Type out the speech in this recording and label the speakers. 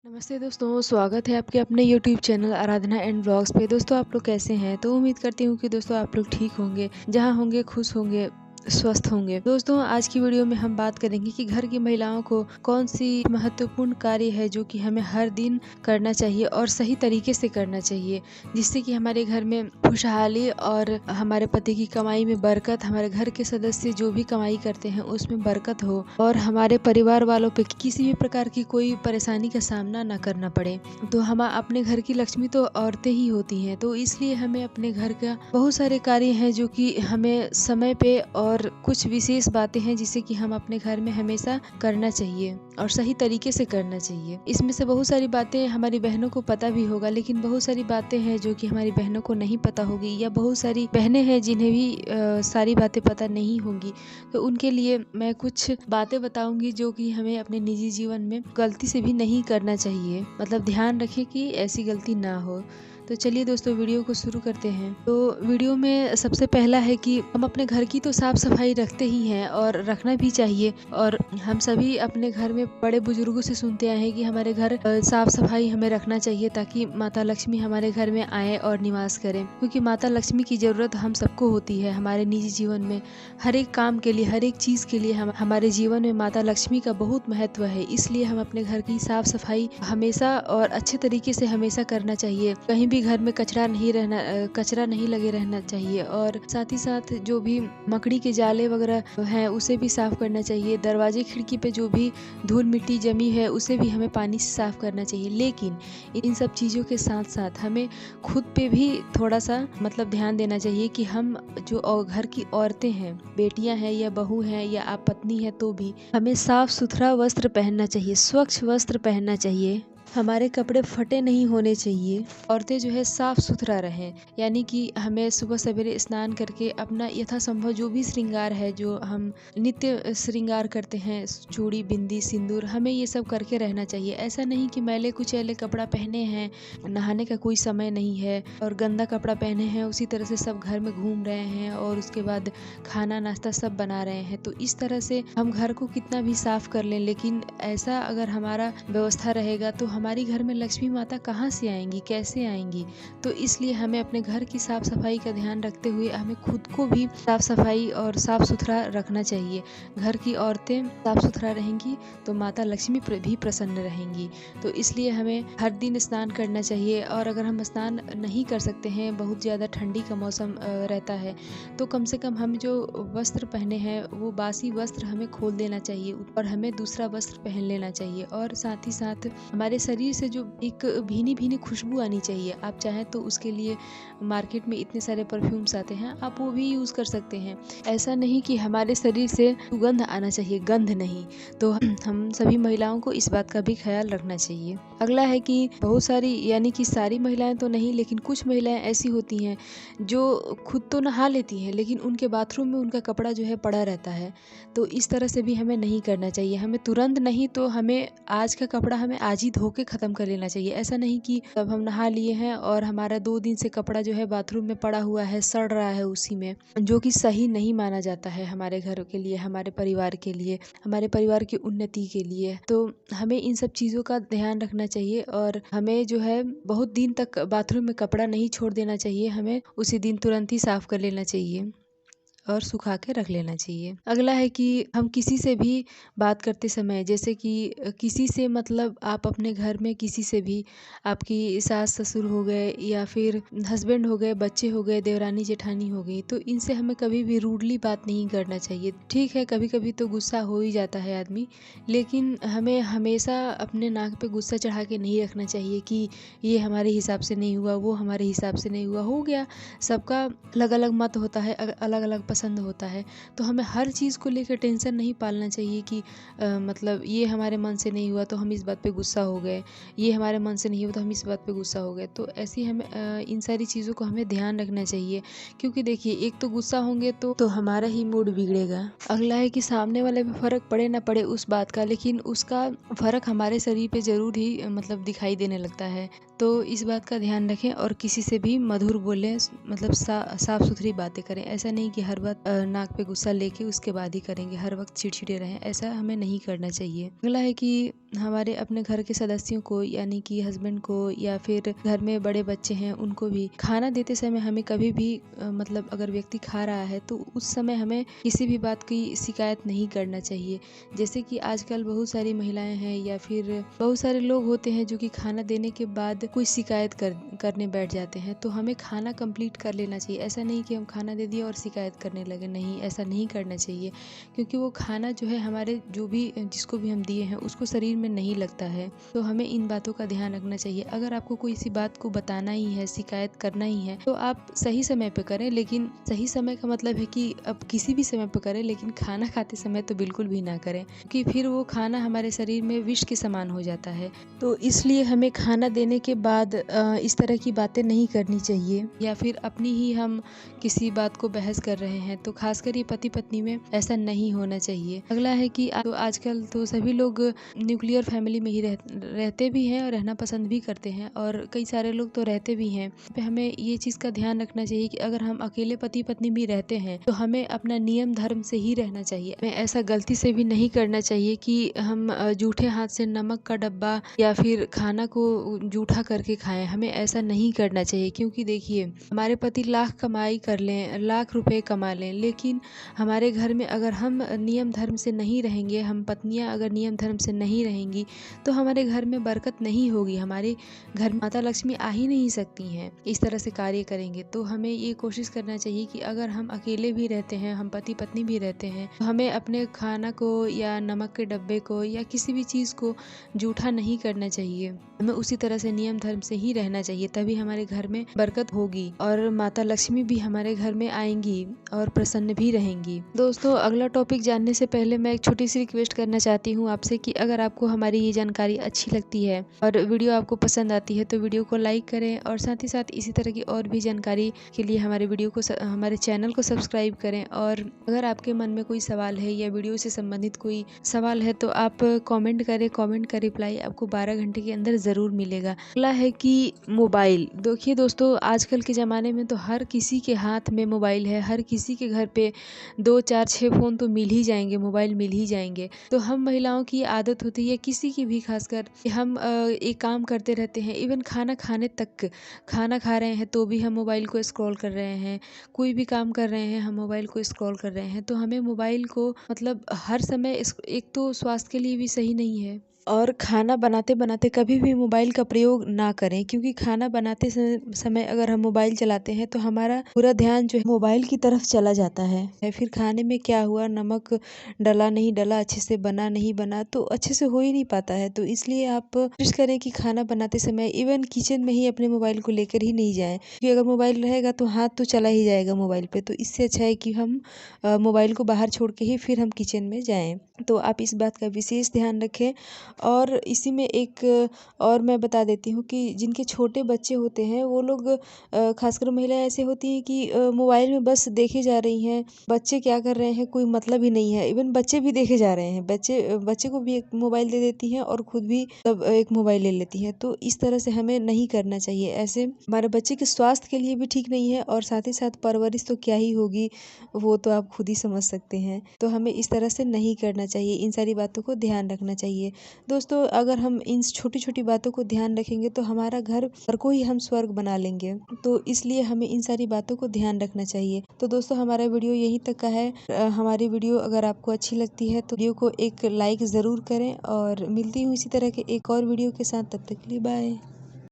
Speaker 1: नमस्ते दोस्तों, स्वागत है आपके अपने YouTube channel Aradhana and blogs पे। दोस्तों आप लोग कैसे हैं? तो उम्मीद करती हूँ कि दोस्तों आप लोग ठीक होंगे, जहाँ होंगे खुश होंगे, स्वस्थ होंगे। दोस्तों आज की वीडियो में हम बात करेंगे कि घर की महिलाओं को कौन सी महत्वपूर्ण कार्य है जो कि हमें हर दिन करना चाहिए और सही तरीके से करना चाहिए, जिससे कि हमारे घर में खुशहाली और हमारे पति की कमाई में बरकत, हमारे घर के सदस्य जो भी कमाई करते हैं उसमें बरकत हो और हमारे परिवार वालों पे किसी भी प्रकार की कोई परेशानी का सामना न करना पड़े। तो हम अपने घर की लक्ष्मी तो औरतें ही होती हैं, तो इसलिए हमें अपने घर का बहुत सारे कार्य हैं जो कि हमें समय पे और कुछ विशेष बातें हैं जिसे कि हम अपने घर में हमेशा करना चाहिए और सही तरीके से करना चाहिए। इसमें से बहुत सारी बातें हमारी बहनों को पता भी होगा, लेकिन बहुत सारी बातें हैं जो कि हमारी बहनों को नहीं पता होगी, या बहुत सारी बहनें हैं जिन्हें भी सारी बातें पता नहीं होंगी। तो उनके लिए मैं कुछ बातें बताऊंगी जो कि हमें अपने निजी जीवन में गलती से भी नहीं करना चाहिए। मतलब ध्यान रखें कि ऐसी गलती ना हो। तो चलिए दोस्तों वीडियो को शुरू करते हैं। तो वीडियो में सबसे पहला है कि हम अपने घर की तो साफ सफाई रखते ही हैं और रखना भी चाहिए, और हम सभी अपने घर में बड़े बुजुर्गों से सुनते आए हैं कि हमारे घर साफ सफाई हमें रखना चाहिए ताकि माता लक्ष्मी हमारे घर में आए और निवास करें, क्योंकि माता लक्ष्मी की जरूरत हम सबको होती है। हमारे निजी जीवन में हर एक काम के लिए, हर एक चीज के लिए हमारे जीवन में माता लक्ष्मी का बहुत महत्व है। इसलिए हम अपने घर की साफ सफाई हमेशा और अच्छे तरीके से हमेशा करना चाहिए। कहीं भी घर में कचरा नहीं लगे रहना चाहिए, और साथ ही साथ जो भी मकड़ी के जाले वगैरह हैं उसे भी साफ करना चाहिए। दरवाजे खिड़की पे जो भी धूल मिट्टी जमी है उसे भी हमें पानी से साफ करना चाहिए। लेकिन इन सब चीज़ों के साथ साथ हमें खुद पे भी थोड़ा सा मतलब ध्यान देना चाहिए कि हम जो घर की औरतें हैं, बेटियां हैं या बहू हैं या आप पत्नी हैं, तो भी हमें साफ सुथरा वस्त्र पहनना चाहिए, स्वच्छ वस्त्र पहनना चाहिए। हमारे कपड़े फटे नहीं होने चाहिए। औरतें जो है साफ सुथरा रहें, यानी कि हमें सुबह सवेरे स्नान करके अपना यथासंभव जो भी श्रृंगार है, जो हम नित्य श्रृंगार करते हैं, चूड़ी बिंदी सिंदूर, हमें ये सब करके रहना चाहिए। ऐसा नहीं कि मैले कुचैले कपड़ा पहने हैं, नहाने का कोई समय नहीं है और गंदा कपड़ा पहने हैं, उसी तरह से सब घर में घूम रहे हैं और उसके बाद खाना नाश्ता सब बना रहे हैं। तो इस तरह से हम घर को कितना भी साफ कर लें, लेकिन ऐसा अगर हमारा व्यवस्था रहेगा तो हमारी घर में लक्ष्मी माता कहाँ से आएंगी, कैसे आएंगी? तो इसलिए हमें अपने घर की साफ सफाई का ध्यान रखते हुए हमें खुद को भी साफ सफाई और साफ सुथरा रखना चाहिए। घर की औरतें साफ सुथरा रहेंगी तो माता लक्ष्मी भी प्रसन्न रहेंगी। तो इसलिए हमें हर दिन स्नान करना चाहिए, और अगर हम स्नान नहीं कर सकते हैं, बहुत ज़्यादा ठंडी का मौसम रहता है, तो कम से कम हम जो वस्त्र पहने हैं वो बासी वस्त्र हमें खोल देना चाहिए और हमें दूसरा वस्त्र पहन लेना चाहिए। और साथ ही साथ हमारे शरीर से जो एक भीनी भीनी खुशबू आनी चाहिए। आप चाहें तो उसके लिए मार्केट में इतने सारे परफ्यूम्स आते हैं, आप वो भी यूज़ कर सकते हैं। ऐसा नहीं कि हमारे शरीर से सुगंध आना चाहिए, गंध नहीं। तो हम सभी महिलाओं को इस बात का भी ख्याल रखना चाहिए। अगला है कि बहुत सारी, यानी कि सारी महिलाएं तो नहीं, लेकिन कुछ महिलाएं ऐसी होती हैं जो खुद तो नहा लेती हैं लेकिन उनके बाथरूम में उनका कपड़ा जो है पड़ा रहता है। तो इस तरह से भी हमें नहीं करना चाहिए। हमें तुरंत नहीं तो हमें आज का कपड़ा हमें आज ही धो के खत्म कर लेना चाहिए। ऐसा नहीं कि तब हम नहा लिए हैं और हमारा 2 दिन से कपड़ा जो है बाथरूम में पड़ा हुआ है, सड़ रहा है उसी में, जो कि सही नहीं माना जाता है हमारे घर के लिए, हमारे परिवार के लिए, हमारे परिवार की उन्नति के लिए। तो हमें इन सब चीज़ों का ध्यान रखना चाहिए और हमें जो है बहुत दिन तक बाथरूम में कपड़ा नहीं छोड़ देना चाहिए। हमें उसी दिन तुरंत ही साफ कर लेना चाहिए और सुखा के रख लेना चाहिए। अगला है कि हम किसी से भी बात करते समय, जैसे कि किसी से मतलब आप अपने घर में किसी से भी, आपकी सास ससुर हो गए या फिर हस्बैंड हो गए, बच्चे हो गए, देवरानी जेठानी हो गई, तो इनसे हमें कभी भी रूडली बात नहीं करना चाहिए। ठीक है, कभी कभी तो गुस्सा हो ही जाता है आदमी, लेकिन हमें हमेशा अपने नाक पे गुस्सा चढ़ा के नहीं रखना चाहिए कि ये हमारे हिसाब से नहीं हुआ, वो हमारे हिसाब से नहीं हुआ। हो गया, सबका अलग अलग मत होता है, अलग अलग पसंद होता है। तो हमें हर चीज़ को लेकर टेंशन नहीं पालना चाहिए कि मतलब ये हमारे मन से नहीं हुआ तो हम इस बात पे गुस्सा हो गए, ये हमारे मन से नहीं हुआ तो हम इस बात पे गुस्सा हो गए। तो ऐसी हमें इन सारी चीज़ों को हमें ध्यान रखना चाहिए, क्योंकि देखिए एक तो गुस्सा होंगे तो हमारा ही मूड बिगड़ेगा। अगला है कि सामने वाले पे फ़र्क पड़े ना पड़े उस बात का, लेकिन उसका फ़र्क हमारे शरीर पे ज़रूर ही मतलब दिखाई देने लगता है। तो इस बात का ध्यान रखें और किसी से भी मधुर बोलें, मतलब साफ़ सुथरी बातें करें। ऐसा नहीं कि हर वक्त नाक पे गुस्सा लेके उसके बाद ही करेंगे, हर वक्त चिड़चिड़े रहें, ऐसा हमें नहीं करना चाहिए। अगला है कि हमारे अपने घर के सदस्यों को यानी कि हस्बैंड को या फिर घर में बड़े बच्चे हैं उनको भी खाना देते समय हमें कभी भी मतलब अगर व्यक्ति खा रहा है तो उस समय हमें किसी भी बात की शिकायत नहीं करना चाहिए। जैसे कि आजकल बहुत सारी महिलाएं हैं या फिर बहुत सारे लोग होते हैं जो कि खाना देने के बाद कोई शिकायत करने बैठ जाते हैं। तो हमें खाना कंप्लीट कर लेना चाहिए, ऐसा नहीं कि हम खाना दे दिए और शिकायत करने लगे, नहीं, ऐसा नहीं करना चाहिए। क्योंकि वो खाना जो है हमारे जो भी जिसको भी हम दिए हैं उसको शरीर में नहीं लगता है। तो हमें इन बातों का ध्यान रखना चाहिए। अगर आपको कोई सी बात को बताना ही है, शिकायत करना ही है, तो आप सही समय पे करें। लेकिन सही समय का मतलब है कि अब किसी भी समय पे करें, लेकिन खाना खाते समय तो बिल्कुल भी ना करें, क्योंकि फिर वो खाना हमारे शरीर में विष के समान हो जाता है। तो इसलिए हमें खाना देने के बाद इस तरह की बातें नहीं करनी चाहिए, या फिर अपनी ही हम किसी बात को बहस कर रहे हैं, तो खासकर ये पति पत्नी में ऐसा नहीं होना चाहिए। अगला है कि तो आजकल तो सभी लोग न्यूक्लियर फैमिली में ही रहते भी हैं और रहना पसंद भी करते हैं, और कई सारे लोग तो रहते भी हैं। पे हमें ये चीज़ का ध्यान रखना चाहिए कि अगर हम अकेले पति पत्नी भी रहते हैं तो हमें अपना नियम धर्म से ही रहना चाहिए। हमें ऐसा गलती से भी नहीं करना चाहिए कि हम जूठे हाथ से नमक का डब्बा या फिर खाना को जूठा करके खाएं। हमें ऐसा नहीं करना चाहिए, क्योंकि देखिए हमारे पति लाख कमाई कर लें, लाख रुपए कमा लें, लेकिन हमारे घर में अगर हम नियम धर्म से नहीं रहेंगे, हम पत्नियां अगर नियम धर्म से नहीं रहेंगी तो हमारे घर में बरकत नहीं होगी, हमारे घर में माता लक्ष्मी आ ही नहीं सकती हैं। इस तरह से कार्य करेंगे तो हमें ये कोशिश करना चाहिए कि अगर हम अकेले भी रहते हैं, हम पति पत्नी भी रहते हैं, तो हमें अपने खाना को या नमक के डब्बे को या किसी भी चीज़ को जूठा नहीं करना चाहिए। हमें उसी तरह से नियम धर्म से ही रहना चाहिए, तभी हमारे घर में बरकत होगी और माता लक्ष्मी भी हमारे घर में आएंगी और प्रसन्न भी रहेंगी। दोस्तों, अगला टॉपिक जानने से पहले मैं एक छोटी सी रिक्वेस्ट करना चाहती हूँ आपसे कि अगर आपको हमारी ये जानकारी अच्छी लगती है और वीडियो आपको पसंद आती है तो वीडियो को लाइक करें, और साथ ही साथ इसी तरह की और भी जानकारी के लिए हमारे चैनल को सब्सक्राइब करें। और अगर आपके मन में कोई सवाल है या वीडियो से संबंधित कोई सवाल है तो आप कमेंट करें, कमेंट का रिप्लाई आपको 12 घंटे के अंदर ज़रूर मिलेगा। अगला है कि मोबाइल। देखिए दोस्तों, आजकल के ज़माने में तो हर किसी के हाथ में मोबाइल है, हर किसी के घर पे 2, 4, 6 फ़ोन तो मिल ही जाएंगे, मोबाइल मिल ही जाएंगे। तो हम महिलाओं की आदत होती है, किसी की भी खासकर, कि हम एक काम करते रहते हैं, इवन खाना खाने तक, खाना खा रहे हैं तो भी हम मोबाइल को स्क्रॉल कर रहे हैं, कोई भी काम कर रहे हैं हम मोबाइल को स्क्रॉल कर रहे हैं। तो हमें मोबाइल को मतलब हर समय एक तो स्वास्थ्य के लिए भी सही नहीं है, और खाना बनाते बनाते कभी भी मोबाइल का प्रयोग ना करें, क्योंकि खाना बनाते समय अगर हम मोबाइल चलाते हैं तो हमारा पूरा ध्यान जो है मोबाइल की तरफ चला जाता है। फिर खाने में क्या हुआ, नमक डला नहीं डला, अच्छे से बना नहीं बना, तो अच्छे से हो ही नहीं पाता है। तो इसलिए आप कोशिश करें कि खाना बनाते समय इवन किचन में ही अपने मोबाइल को लेकर ही नहीं जाएं, क्योंकि अगर मोबाइल रहेगा तो हाथ तो चला ही जाएगा मोबाइल पे। तो इससे अच्छा है कि हम मोबाइल को बाहर छोड़ के ही फिर हम किचन में जाएं। तो आप इस बात का विशेष ध्यान रखें। और इसी में एक और मैं बता देती हूँ कि जिनके छोटे बच्चे होते हैं वो लोग खासकर महिलाएं ऐसे होती हैं कि मोबाइल में बस देखे जा रही हैं, बच्चे क्या कर रहे हैं कोई मतलब ही नहीं है। इवन बच्चे भी देखे जा रहे हैं, बच्चे को भी एक मोबाइल दे देती हैं और खुद भी तब एक मोबाइल ले लेती हैं। तो इस तरह से हमें नहीं करना चाहिए, ऐसे हमारे बच्चे के स्वास्थ्य के लिए भी ठीक नहीं है, और साथ ही साथ परवरिश तो क्या ही होगी वो तो आप खुद ही समझ सकते हैं। तो हमें इस तरह से नहीं करना चाहिए, इन सारी बातों को ध्यान रखना चाहिए। दोस्तों, अगर हम इन छोटी छोटी बातों को ध्यान रखेंगे तो हमारा घर को ही हम स्वर्ग बना लेंगे। तो इसलिए हमें इन सारी बातों को ध्यान रखना चाहिए। तो दोस्तों, हमारा वीडियो यहीं तक का है। हमारी वीडियो अगर आपको अच्छी लगती है तो वीडियो को एक लाइक ज़रूर करें, और मिलती हूँ इसी तरह के एक और वीडियो के साथ। तब तक के लिए बाय।